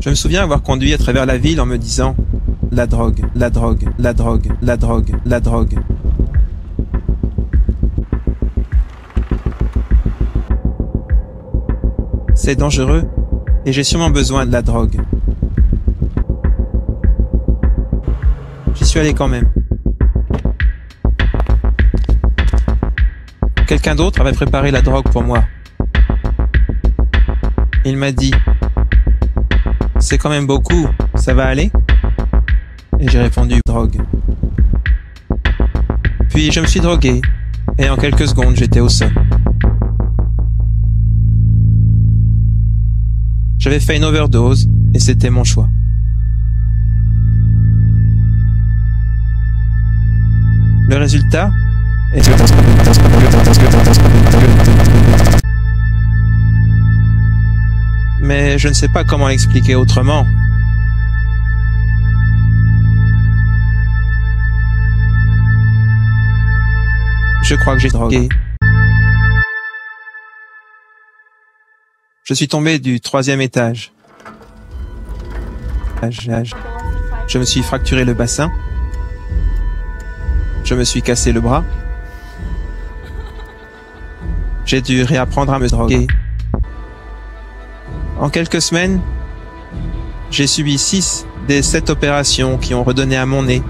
Je me souviens avoir conduit à travers la ville en me disant « La drogue, la drogue, la drogue, la drogue, la drogue ». C'est dangereux et j'ai sûrement besoin de la drogue. J'y suis allé quand même. Quelqu'un d'autre avait préparé la drogue pour moi. Il m'a dit « C'est quand même beaucoup, ça va aller ?» Et j'ai répondu « Drogue ». Puis je me suis drogué, et en quelques secondes j'étais au sol. J'avais fait une overdose, et c'était mon choix. Le résultat est... Mais je ne sais pas comment l'expliquer autrement. Je crois que j'ai drogué. Je suis tombé du 3e étage. Je me suis fracturé le bassin. Je me suis cassé le bras. J'ai dû réapprendre à me droguer. En quelques semaines, j'ai subi 6 des 7 opérations qui ont redonné à mon nez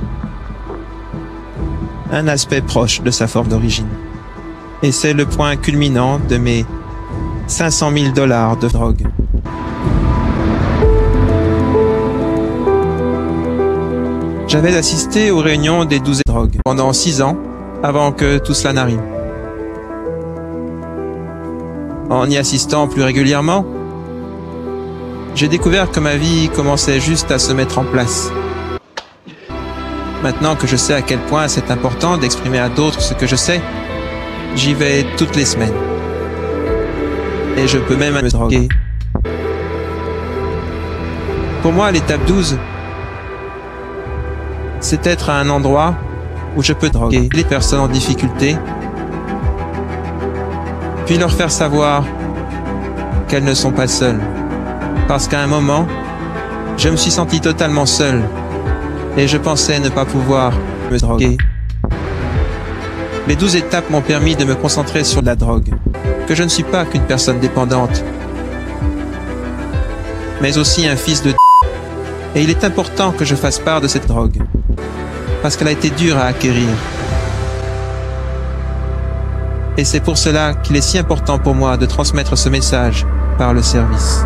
un aspect proche de sa forme d'origine. Et c'est le point culminant de mes 500 000 $ de drogue. J'avais assisté aux réunions des 12 drogues pendant 6 ans avant que tout cela n'arrive. En y assistant plus régulièrement, j'ai découvert que ma vie commençait juste à se mettre en place. Maintenant que je sais à quel point c'est important d'exprimer à d'autres ce que je sais, j'y vais toutes les semaines. Et je peux même me droguer. Pour moi, l'étape 12, c'est être à un endroit où je peux droguer les personnes en difficulté, puis leur faire savoir qu'elles ne sont pas seules. Parce qu'à un moment, je me suis senti totalement seul et je pensais ne pas pouvoir me droguer. Les 12 étapes m'ont permis de me concentrer sur la drogue, que je ne suis pas qu'une personne dépendante, mais aussi un fils de et il est important que je fasse part de cette drogue, parce qu'elle a été dure à acquérir. Et c'est pour cela qu'il est si important pour moi de transmettre ce message par le service.